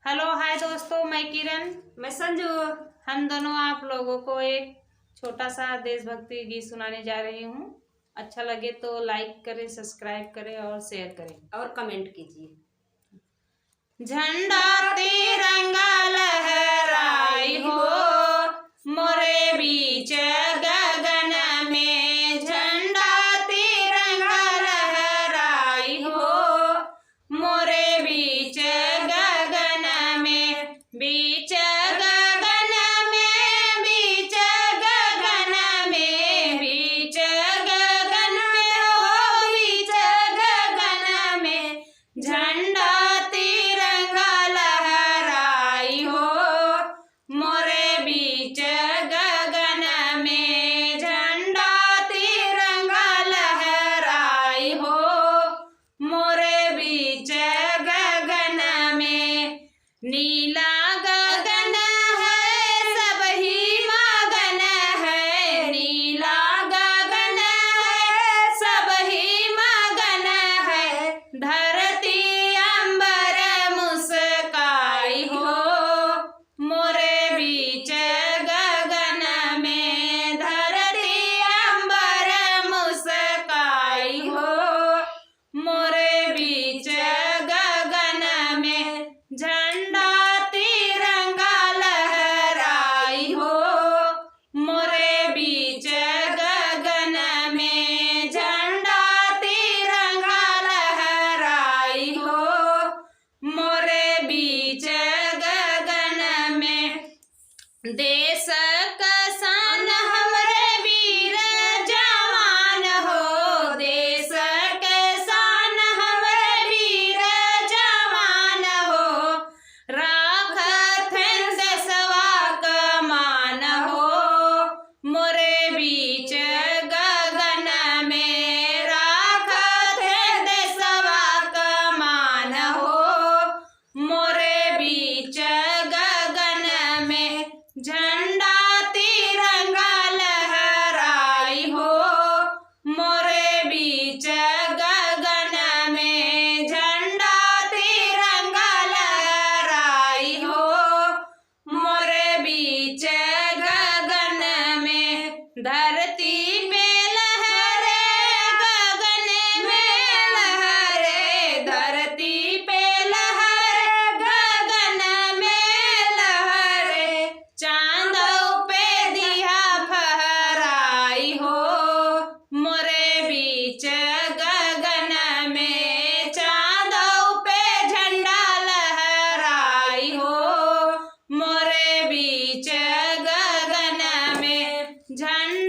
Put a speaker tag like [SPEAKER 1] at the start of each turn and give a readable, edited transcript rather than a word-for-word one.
[SPEAKER 1] Hello hi दोस्तों, मैं किरण।
[SPEAKER 2] मैं संजू।
[SPEAKER 1] हम दोनों आप लोगों को एक छोटा सा देशभक्ति गीत सुनाने जा रही हूँ। अच्छा लगे तो लाइक करें, सब्सक्राइब करें और शेयर करें
[SPEAKER 2] और कमेंट कीजिए।
[SPEAKER 1] झंडा तिरंगा लहराई हो मोरे बीच गगन में, झंडा तिरंगा लहराई हो मोरे बीच गगन में, बीच गगन में, बीच गगन में, बीच गगन में हो, बीच गगन में झंडा तिरंगा लहराई हो मोरे बीच गगन में, झंडा तिरंगा लहराई हो मोरे बीच गगन में। नीला गगन है सब ही मगन है, नीला गगन है सब ही मगन है, धरती अंबर मुस्काई हो मोरे बीच गगन में, धरती अंबर मुस्काई हो मोरे बीच गगन में, झंडा तिरंगा लहराई हो मोरे बीच गगन में, झंडा तिरंगा लहराई हो मोरे बीच गगन में। देश का शान हमरे वीर जवान हो, देश के शान हमरे वीर जवान हो, राखत हैं देशवा का मान हो मोरे बीच गगन में, राखत हैं देशवा का मान हो मोरे बीच गगन में, झंडा तिरंगा लहराई हो मोरे बीच गगन में, झंडा तिरंगा लहराई हो मोरे बीच गगन में। धरती पे लहरे गगन में लहरे, धरती पे लहरे गगन में लहरे, चांदों पे दिया फहराई हो मोरे बीच गगन में, चांदों पे झंडा लहराई हो मोरे बीच गगन में, झंडा